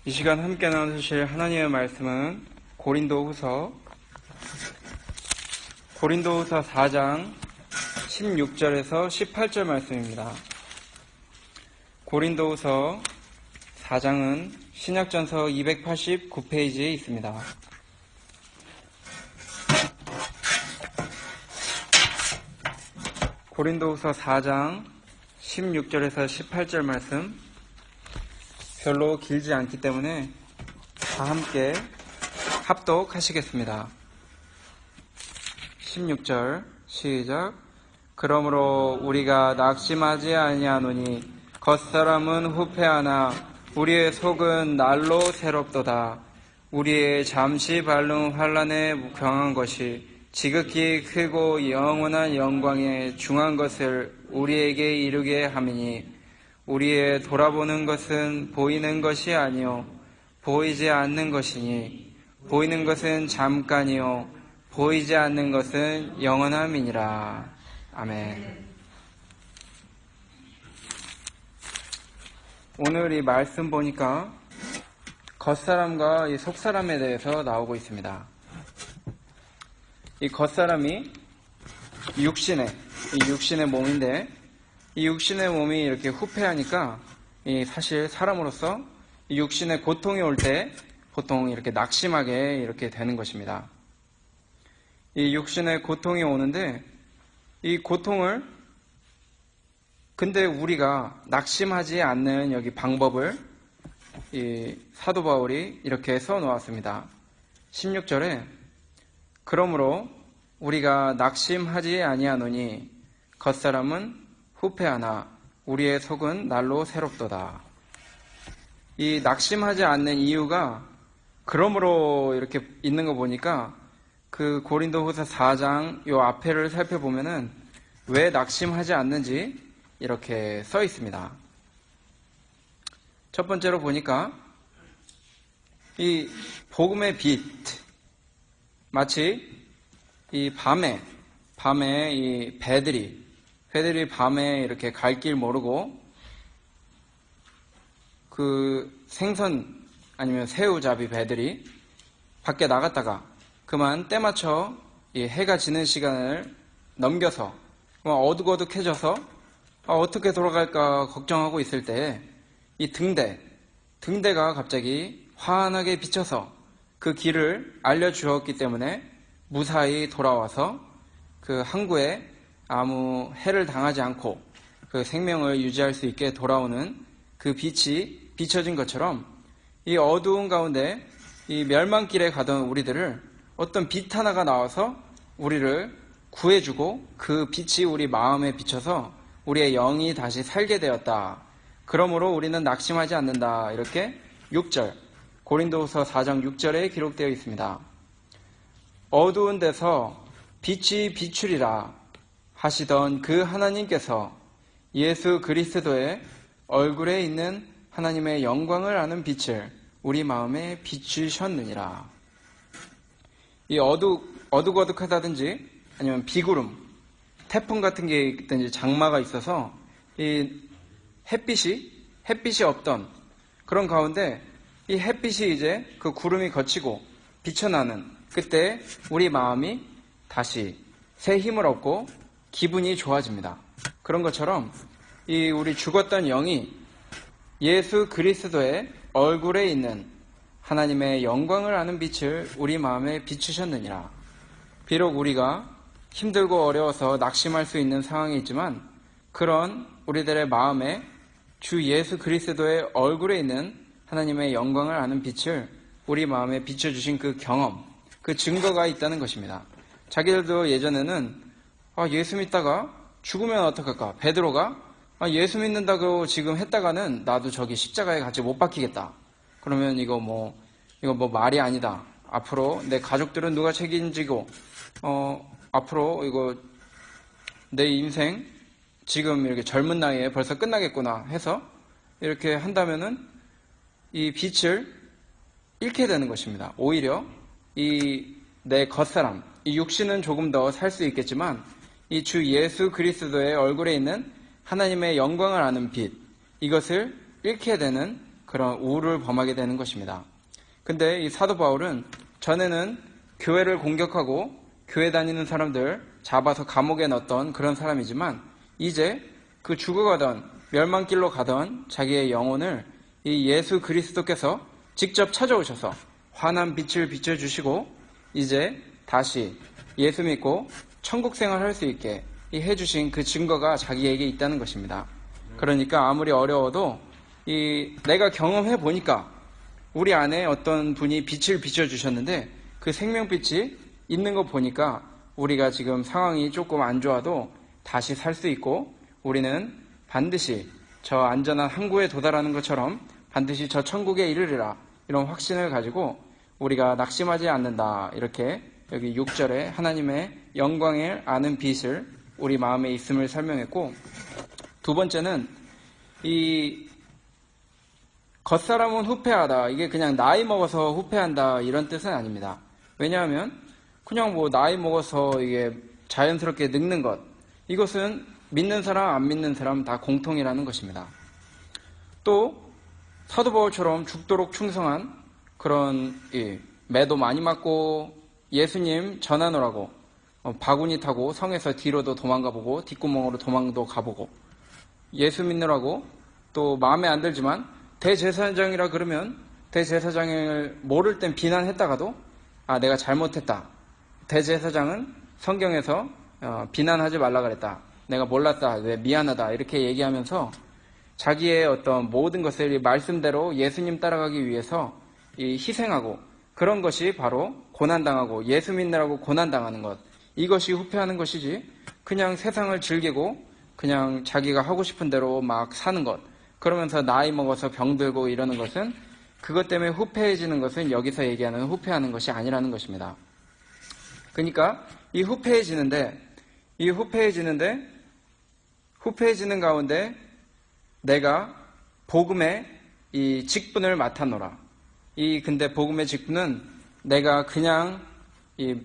이 시간 함께 나누실 하나님의 말씀은 고린도후서 4장 16절에서 18절 말씀입니다. 고린도후서 4장은 신약전서 289페이지에 있습니다. 고린도후서 4장 16절에서 18절 말씀, 별로 길지 않기 때문에 다 함께 합독하시겠습니다. 16절 시작. 그러므로 우리가 낙심하지 아니하노니 겉사람은 후패하나 우리의 속은 날로 새롭도다. 우리의 잠시 발른 환난에 경한 것이 지극히 크고 영원한 영광에 중한 것을 우리에게 이루게 함이니 우리의 돌아보는 것은 보이는 것이 아니요 보이지 않는 것이니 보이는 것은 잠깐이요 보이지 않는 것은 영원함이니라. 아멘. 오늘 이 말씀 보니까 겉사람과 이 속사람에 대해서 나오고 있습니다. 이 겉사람이 육신의 몸인데, 이 육신의 몸이 이렇게 후패하니까 사실 사람으로서 이 육신의 고통이 올 때 보통 이렇게 낙심하게 이렇게 되는 것입니다. 이 육신의 고통이 오는데, 이 고통을 근데 우리가 낙심하지 않는 여기 방법을 이 사도 바울이 이렇게 써 놓았습니다. 16절에 그러므로 우리가 낙심하지 아니하노니 겉사람은 후패하나 우리의 속은 날로 새롭도다. 이 낙심하지 않는 이유가 그러므로 이렇게 있는 거 보니까 그 고린도후서 4장 요 앞에를 살펴보면은 왜 낙심하지 않는지 이렇게 써 있습니다. 첫 번째로 보니까 이 복음의 빛, 마치 이 밤에 이 배들이 밤에 이렇게 갈 길 모르고 그 생선 아니면 새우잡이 배들이 밖에 나갔다가 그만 때맞춰 이 해가 지는 시간을 넘겨서 어둑어둑해져서 어떻게 돌아갈까 걱정하고 있을 때 이 등대가 갑자기 환하게 비쳐서 그 길을 알려주었기 때문에 무사히 돌아와서 그 항구에 아무 해를 당하지 않고 그 생명을 유지할 수 있게 돌아오는 그 빛이 비춰진 것처럼 이 어두운 가운데 이 멸망길에 가던 우리들을 어떤 빛 하나가 나와서 우리를 구해주고 그 빛이 우리 마음에 비쳐서 우리의 영이 다시 살게 되었다. 그러므로 우리는 낙심하지 않는다. 이렇게 6절 고린도후서 4장 6절에 기록되어 있습니다. 어두운 데서 빛이 비추리라 하시던 그 하나님께서 예수 그리스도의 얼굴에 있는 하나님의 영광을 아는 빛을 우리 마음에 비추셨느니라. 이 어둑어둑하다든지 아니면 비구름, 태풍 같은 게 있든지 장마가 있어서 이 햇빛이 없던 그런 가운데 이 햇빛이 이제 그 구름이 걷히고 비쳐나는 그때 우리 마음이 다시 새 힘을 얻고 기분이 좋아집니다. 그런 것처럼 이 우리 죽었던 영이 예수 그리스도의 얼굴에 있는 하나님의 영광을 아는 빛을 우리 마음에 비추셨느니라. 비록 우리가 힘들고 어려워서 낙심할 수 있는 상황이 있지만 그런 우리들의 마음에 주 예수 그리스도의 얼굴에 있는 하나님의 영광을 아는 빛을 우리 마음에 비춰주신 그 경험, 그 증거가 있다는 것입니다. 자기들도 예전에는 예수 믿다가 죽으면 어떡할까? 베드로가 예수 믿는다고 지금 했다가는 나도 저기 십자가에 같이 못 박히겠다. 그러면 이거 뭐 말이 아니다. 앞으로 내 가족들은 누가 책임지고 앞으로 이거 내 인생 지금 이렇게 젊은 나이에 벌써 끝나겠구나 해서 이렇게 한다면은 이 빛을 잃게 되는 것입니다. 오히려 이 내 겉사람, 이 육신은 조금 더 살 수 있겠지만 이 주 예수 그리스도의 얼굴에 있는 하나님의 영광을 아는 빛, 이것을 잃게 되는 그런 우를 범하게 되는 것입니다. 근데 이 사도 바울은 전에는 교회를 공격하고 교회 다니는 사람들 잡아서 감옥에 넣었던 그런 사람이지만 이제 그 죽어가던 멸망길로 가던 자기의 영혼을 이 예수 그리스도께서 직접 찾아오셔서 환한 빛을 비춰주시고 이제 다시 예수 믿고 천국 생활할 수 있게 해주신 그 증거가 자기에게 있다는 것입니다. 그러니까 아무리 어려워도 내가 경험해 보니까 우리 안에 어떤 분이 빛을 비춰주셨는데 그 생명빛이 있는 거 보니까 우리가 지금 상황이 조금 안 좋아도 다시 살 수 있고 우리는 반드시 저 안전한 항구에 도달하는 것처럼 반드시 저 천국에 이르리라 이런 확신을 가지고 우리가 낙심하지 않는다. 이렇게 여기 6절에 하나님의 영광을 아는 빛을 우리 마음에 있음을 설명했고, 두 번째는 이 겉사람은 후패하다. 이게 그냥 나이 먹어서 후패한다 이런 뜻은 아닙니다. 왜냐하면 그냥 뭐 나이 먹어서 이게 자연스럽게 늙는 것, 이것은 믿는 사람 안 믿는 사람 다 공통이라는 것입니다. 또 사도 바울처럼 죽도록 충성한 그런 매도 많이 맞고 예수님 전하노라고 바구니 타고 성에서 뒤로도 도망가보고 뒷구멍으로 도망도 가보고 예수 믿느라고 또 마음에 안 들지만 대제사장이라 그러면 대제사장을 모를 땐 비난했다가도 내가 잘못했다. 대제사장은 성경에서 비난하지 말라 그랬다. 내가 몰랐다. 왜 미안하다. 이렇게 얘기하면서 자기의 어떤 모든 것을 말씀대로 예수님 따라가기 위해서 희생하고 그런 것이 바로 고난당하고 예수 믿느라고 고난당하는 것, 이것이 후패하는 것이지 그냥 세상을 즐기고 그냥 자기가 하고 싶은 대로 막 사는 것, 그러면서 나이 먹어서 병들고 이러는 것은 그것 때문에 후패해지는 것은 여기서 얘기하는 후패하는 것이 아니라는 것입니다. 그러니까 이 후패해지는 가운데 내가 복음의 이 직분을 맡아노라. 근데 복음의 직분은 내가 그냥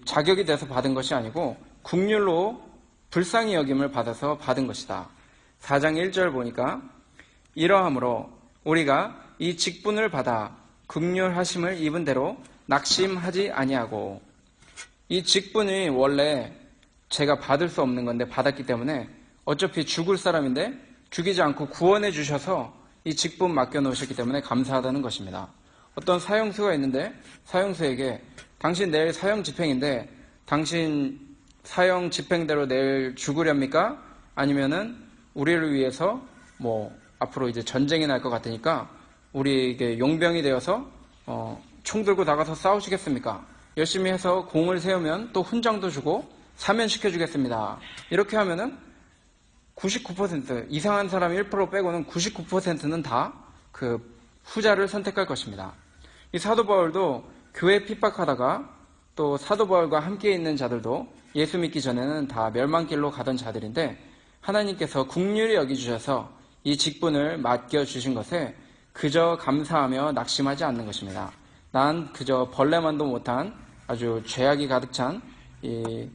자격이 돼서 받은 것이 아니고 국률로 불쌍히 여김을 받아서 받은 것이다. 4장 1절 보니까 이러함으로 우리가 이 직분을 받아 국률하심을 입은 대로 낙심하지 아니하고, 이 직분이 원래 제가 받을 수 없는 건데 받았기 때문에 어차피 죽을 사람인데 죽이지 않고 구원해 주셔서 이 직분 맡겨놓으셨기 때문에 감사하다는 것입니다. 어떤 사형수가 있는데 사형수에게 당신 내일 사형 집행인데 당신 사형 집행대로 내일 죽으렵니까? 아니면은 우리를 위해서 앞으로 이제 전쟁이 날 것 같으니까 우리에게 용병이 되어서 총 들고 나가서 싸우시겠습니까? 열심히 해서 공을 세우면 또 훈장도 주고 사면시켜주겠습니다. 이렇게 하면은 99% 이상한 사람 1% 빼고는 99%는 다 그 후자를 선택할 것입니다. 이 사도 바울도 교회 핍박하다가 또 사도 바울과 함께 있는 자들도 예수 믿기 전에는 다 멸망길로 가던 자들인데 하나님께서 긍휼히 여기주셔서 이 직분을 맡겨주신 것에 그저 감사하며 낙심하지 않는 것입니다. 난 그저 벌레만도 못한 아주 죄악이 가득 찬 이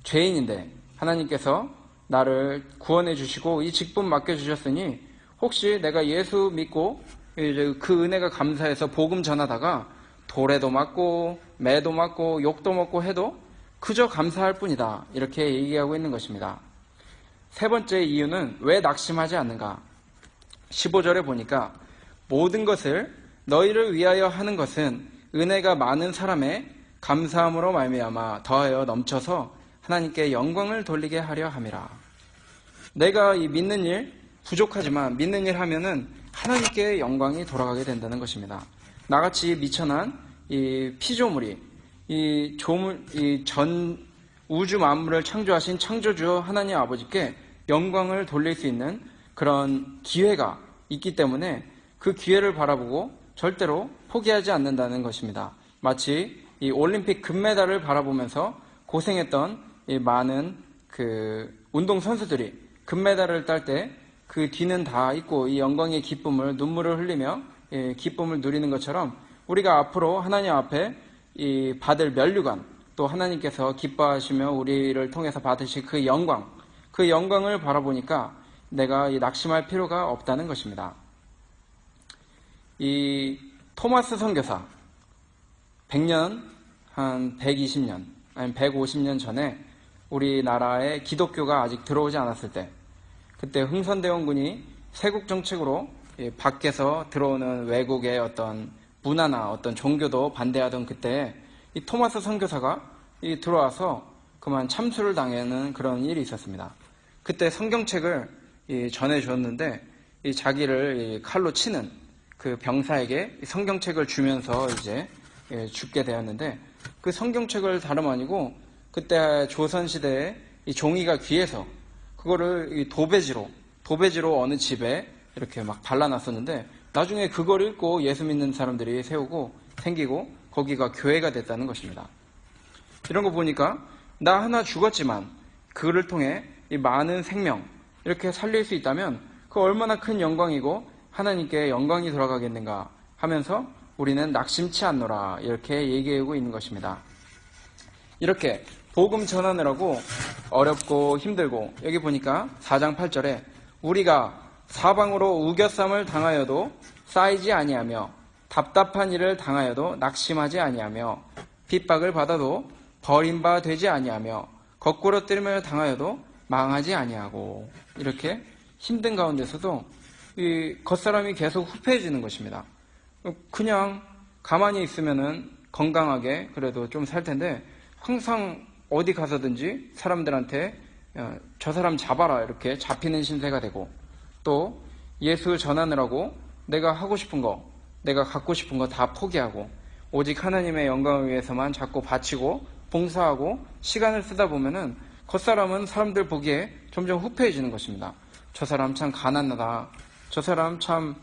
죄인인데 하나님께서 나를 구원해 주시고 이 직분 맡겨주셨으니 혹시 내가 예수 믿고 이제 그 은혜가 감사해서 복음 전하다가 돌에도 맞고 매도 맞고 욕도 먹고 해도 그저 감사할 뿐이다. 이렇게 얘기하고 있는 것입니다. 세 번째 이유는 왜 낙심하지 않는가? 15절에 보니까 모든 것을 너희를 위하여 하는 것은 은혜가 많은 사람의 감사함으로 말미암아 더하여 넘쳐서 하나님께 영광을 돌리게 하려 함이라. 내가 이 믿는 일 부족하지만 믿는 일 하면은 하나님께 영광이 돌아가게 된다는 것입니다. 나같이 미천한 이 피조물이 이 전 우주 만물을 창조하신 창조주 하나님 아버지께 영광을 돌릴 수 있는 그런 기회가 있기 때문에 그 기회를 바라보고 절대로 포기하지 않는다는 것입니다. 마치 이 올림픽 금메달을 바라보면서 고생했던 이 많은 그 운동 선수들이 금메달을 딸 때 그 뒤는 다 있고 이 영광의 기쁨을 눈물을 흘리며 기쁨을 누리는 것처럼 우리가 앞으로 하나님 앞에 이 받을 면류관, 또 하나님께서 기뻐하시며 우리를 통해서 받으실 그 영광을 바라보니까 내가 이 낙심할 필요가 없다는 것입니다. 이 토마스 선교사 100년, 한 120년, 아니 150년 전에 우리나라에 기독교가 아직 들어오지 않았을 때, 그때 흥선대원군이 세국 정책으로 밖에서 들어오는 외국의 어떤 문화나 어떤 종교도 반대하던 그때 이 토마스 선교사가 들어와서 그만 참수를 당하는 그런 일이 있었습니다. 그때 성경책을 전해줬는데 자기를 칼로 치는 그 병사에게 성경책을 주면서 이제 죽게 되었는데, 그 성경책을 다름 아니고 그때 조선시대에 이 종이가 귀해서 그거를 이 도배지로 어느 집에 이렇게 막 발라놨었는데, 나중에 그걸 읽고 예수 믿는 사람들이 생기고 거기가 교회가 됐다는 것입니다. 이런 거 보니까 나 하나 죽었지만 그를 통해 이 많은 생명 이렇게 살릴 수 있다면 그 얼마나 큰 영광이고 하나님께 영광이 돌아가겠는가 하면서 우리는 낙심치 않노라 이렇게 얘기하고 있는 것입니다. 이렇게 복음 전하느라고 어렵고 힘들고, 여기 보니까 4장 8절에 우리가 사방으로 우겨쌈을 당하여도 쌓이지 아니하며 답답한 일을 당하여도 낙심하지 아니하며 핍박을 받아도 버림바 되지 아니하며 거꾸로 뜨림을 당하여도 망하지 아니하고, 이렇게 힘든 가운데서도 이 겉사람이 계속 후패해지는 것입니다. 그냥 가만히 있으면은 건강하게 그래도 좀 살 텐데 항상 어디 가서든지 사람들한테 저 사람 잡아라 이렇게 잡히는 신세가 되고, 또 예수 전하느라고 내가 하고 싶은 거, 내가 갖고 싶은 거 다 포기하고 오직 하나님의 영광을 위해서만 자꾸 바치고 봉사하고 시간을 쓰다 보면은 겉사람은 사람들 보기에 점점 후패해지는 것입니다. 저 사람 참 가난하다. 저 사람 참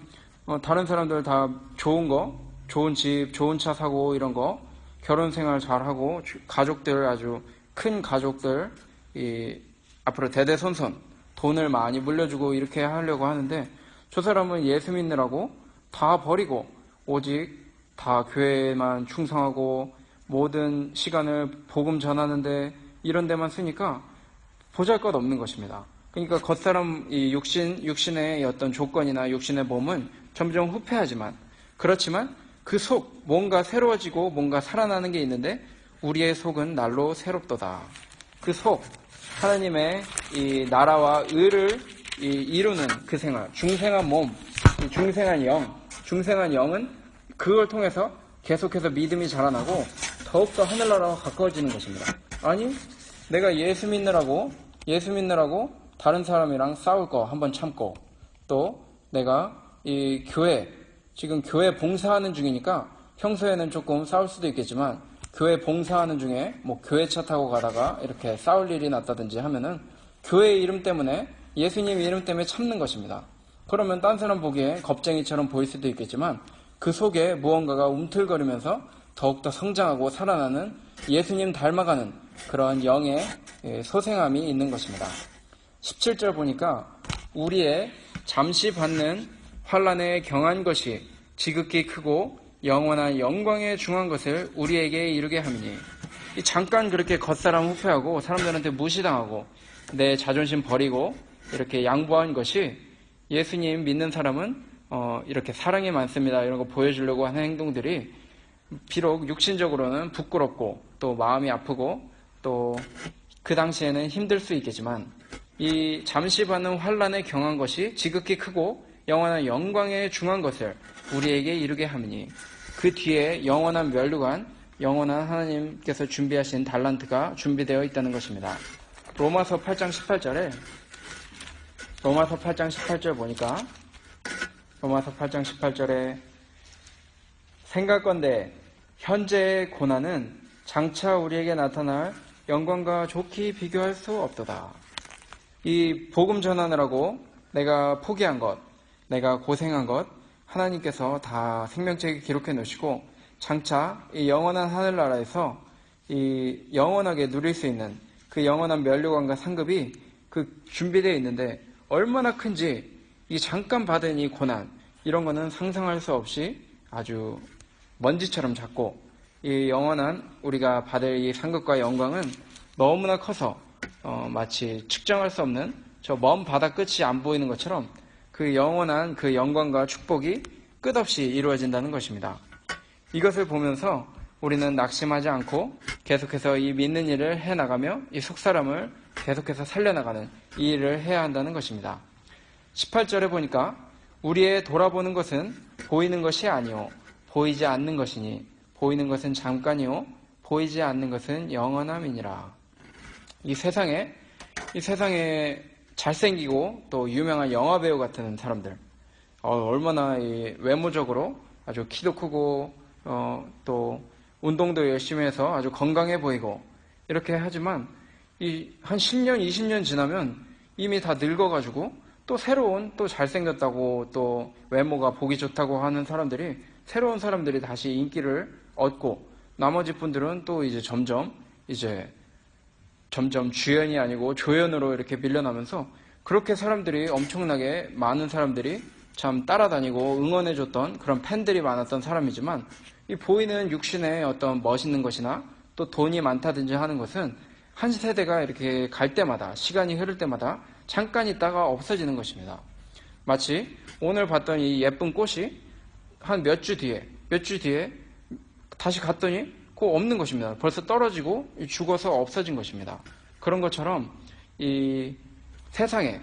다른 사람들 다 좋은 거, 좋은 집, 좋은 차 사고 이런 거, 결혼 생활 잘하고 가족들 아주 큰 가족들 앞으로 대대손손 돈을 많이 물려주고 이렇게 하려고 하는데, 저 사람은 예수 믿느라고 다 버리고 오직 다 교회에만 충성하고 모든 시간을 복음 전하는데 이런 데만 쓰니까 보잘것없는 것입니다. 그러니까 겉사람 이 육신의 어떤 조건이나 육신의 몸은 점점 후패하지만, 그렇지만 그 속 뭔가 새로워지고 뭔가 살아나는 게 있는데 우리의 속은 날로 새롭도다. 그 속 하나님의 이 나라와 의를 이루는 그 생활, 중생한 몸, 중생한 영은 그걸 통해서 계속해서 믿음이 자라나고 더욱더 하늘나라와 가까워지는 것입니다. 아니, 내가 예수 믿느라고 다른 사람이랑 싸울 거 한번 참고, 또 내가 이 지금 교회 봉사하는 중이니까 평소에는 조금 싸울 수도 있겠지만 교회 봉사하는 중에 뭐 교회 차 타고 가다가 이렇게 싸울 일이 났다든지 하면은 교회 이름 때문에, 예수님 이름 때문에 참는 것입니다. 그러면 딴 사람 보기에 겁쟁이처럼 보일 수도 있겠지만 그 속에 무언가가 움틀거리면서 더욱더 성장하고 살아나는, 예수님 닮아가는 그런 영의 소생함이 있는 것입니다. 17절 보니까 우리의 잠시 받는 환난에 경한 것이 지극히 크고 영원한 영광에 중한 것을 우리에게 이루게 함이니, 잠깐 그렇게 겉사람 후패하고 사람들한테 무시당하고 내 자존심 버리고 이렇게 양보한 것이, 예수님 믿는 사람은 이렇게 사랑이 많습니다 이런 거 보여주려고 하는 행동들이 비록 육신적으로는 부끄럽고 또 마음이 아프고 또 그 당시에는 힘들 수 있겠지만, 이 잠시 받는 환난에 경한 것이 지극히 크고 영원한 영광에 중한 것을 우리에게 이루게 함이니, 그 뒤에 영원한 면류관, 영원한 하나님께서 준비하신 달란트가 준비되어 있다는 것입니다. 로마서 8장 18절 보니까 로마서 8장 18절에 생각건대 현재의 고난은 장차 우리에게 나타날 영광과 좋게 비교할 수 없도다. 이 복음 전하느라고 내가 포기한 것, 내가 고생한 것 하나님께서 다 생명책에 기록해 놓으시고 장차 이 영원한 하늘나라에서 이 영원하게 누릴 수 있는 그 영원한 면류관과 상급이 그 준비되어 있는데, 얼마나 큰지 이 잠깐 받은 이 고난, 이런 거는 상상할 수 없이 아주 먼지처럼 작고, 이 영원한 우리가 받을 이 상급과 영광은 너무나 커서 마치 측정할 수 없는 저 먼 바다 끝이 안 보이는 것처럼 그 영원한 그 영광과 축복이 끝없이 이루어진다는 것입니다. 이것을 보면서 우리는 낙심하지 않고 계속해서 이 믿는 일을 해나가며 이 속사람을 계속해서 살려나가는 이 일을 해야 한다는 것입니다. 18절에 보니까 우리의 돌아보는 것은 보이는 것이 아니요 보이지 않는 것이니 보이는 것은 잠깐이요 보이지 않는 것은 영원함이니라. 이 세상에 잘생기고 또 유명한 영화배우 같은 사람들, 얼마나 이 외모적으로 아주 키도 크고 또 운동도 열심히 해서 아주 건강해 보이고 이렇게 하지만 한 10년, 20년 지나면 이미 다 늙어가지고 또 새로운 또 잘생겼다고 또 외모가 보기 좋다고 하는 사람들이 새로운 사람들이 다시 인기를 얻고 나머지 분들은 또 이제 점점 주연이 아니고 조연으로 이렇게 밀려나면서 그렇게 사람들이 엄청나게 많은 사람들이 참 따라다니고 응원해줬던 그런 팬들이 많았던 사람이지만 이 보이는 육신의 어떤 멋있는 것이나 또 돈이 많다든지 하는 것은 한 세대가 이렇게 갈 때마다 시간이 흐를 때마다 잠깐 있다가 없어지는 것입니다. 마치 오늘 봤던 이 예쁜 꽃이 한 몇 주 뒤에 다시 갔더니 그거 없는 것입니다. 벌써 떨어지고 죽어서 없어진 것입니다. 그런 것처럼 이 세상에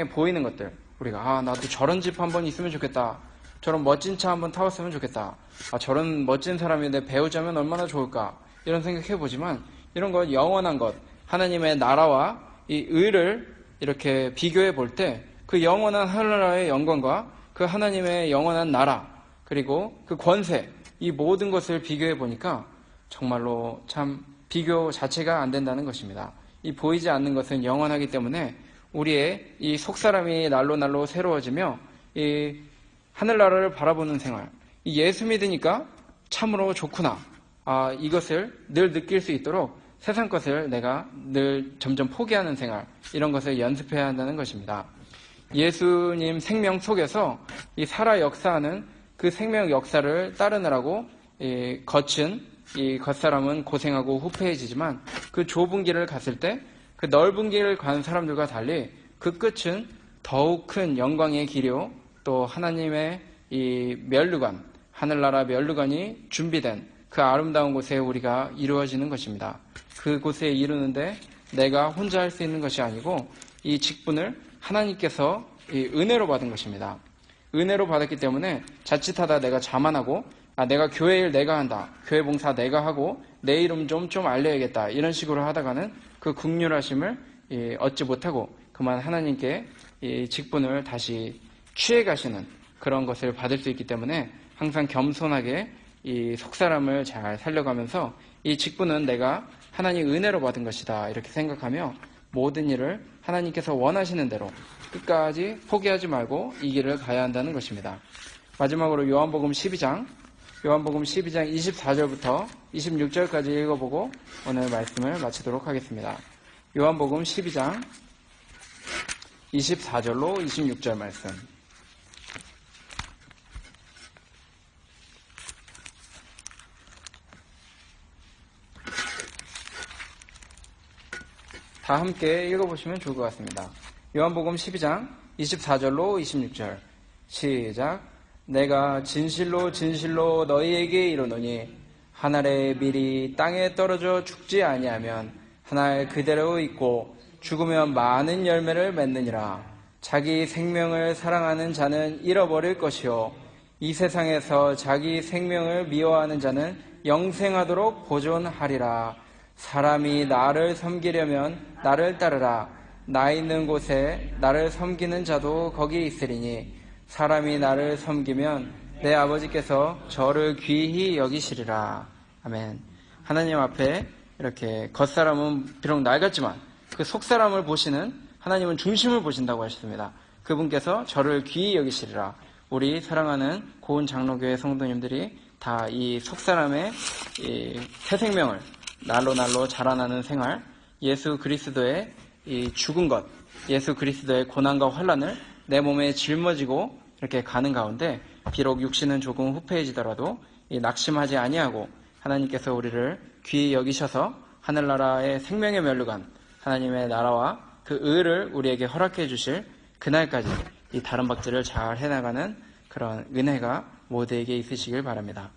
보이는 것들, 우리가 나도 저런 집 한번 있으면 좋겠다. 저런 멋진 차 한번 타봤으면 좋겠다. 저런 멋진 사람이 내 배우자면 얼마나 좋을까. 이런 생각해보지만 이런 것, 영원한 것, 하나님의 나라와 이 의를 이렇게 비교해 볼 때 그 영원한 하늘나라의 영광과 그 하나님의 영원한 나라 그리고 그 권세, 이 모든 것을 비교해 보니까 정말로 참 비교 자체가 안 된다는 것입니다. 이 보이지 않는 것은 영원하기 때문에 우리의 이 속사람이 날로 새로워지며 이 하늘나라를 바라보는 생활, 이 예수 믿으니까 참으로 좋구나. 이것을 늘 느낄 수 있도록 세상 것을 내가 늘 점점 포기하는 생활, 이런 것을 연습해야 한다는 것입니다. 예수님 생명 속에서 이 살아 역사하는 그 생명 역사를 따르느라고 거친 이 겉사람은 고생하고 후패해지지만 그 좁은 길을 갔을 때 그 넓은 길을 간 사람들과 달리 그 끝은 더욱 큰 영광의 길이요 또 하나님의 이 면류관, 하늘나라 면류관이 준비된 그 아름다운 곳에 우리가 이루어지는 것입니다. 그곳에 이루는데 내가 혼자 할 수 있는 것이 아니고 이 직분을 하나님께서 이 은혜로 받은 것입니다. 은혜로 받았기 때문에 자칫하다 내가 자만하고 내가 교회 일 내가 한다, 교회 봉사 내가 하고 내 이름 좀 알려야겠다, 이런 식으로 하다가는 그 긍휼하심을 얻지 못하고 그만 하나님께 이 직분을 다시 취해 가시는 그런 것을 받을 수 있기 때문에 항상 겸손하게 이 속사람을 잘 살려가면서 이 직분은 내가 하나님 은혜로 받은 것이다, 이렇게 생각하며 모든 일을 하나님께서 원하시는 대로 끝까지 포기하지 말고 이 길을 가야 한다는 것입니다. 마지막으로 요한복음 12장 24절부터 26절까지 읽어보고 오늘 말씀을 마치도록 하겠습니다. 요한복음 12장 24절로 26절 말씀. 다 함께 읽어보시면 좋을 것 같습니다. 요한복음 12장 24절로 26절 시작. 내가 진실로 너희에게 이르노니 한 알의 밀이 땅에 떨어져 죽지 아니하면 한 알 그대로 있고 죽으면 많은 열매를 맺느니라. 자기 생명을 사랑하는 자는 잃어버릴 것이요 이 세상에서 자기 생명을 미워하는 자는 영생하도록 보존하리라. 사람이 나를 섬기려면 나를 따르라. 나 있는 곳에 나를 섬기는 자도 거기 있으리니 사람이 나를 섬기면 내 아버지께서 저를 귀히 여기시리라. 아멘. 하나님 앞에 이렇게 겉사람은 비록 낡았지만 그 속사람을 보시는 하나님은 중심을 보신다고 하셨습니다. 그분께서 저를 귀히 여기시리라. 우리 사랑하는 고은 장로교회 성도님들이 다 이 속사람의 이 새 생명을 날로 자라나는 생활, 예수 그리스도의 이 죽은 것, 예수 그리스도의 고난과 환난을 내 몸에 짊어지고 이렇게 가는 가운데 비록 육신은 조금 후패해지더라도 이 낙심하지 아니하고 하나님께서 우리를 귀히 여기셔서 하늘나라의 생명의 면류관, 하나님의 나라와 그 의를 우리에게 허락해 주실 그날까지 이 다른 박질을 잘 해나가는 그런 은혜가 모두에게 있으시길 바랍니다.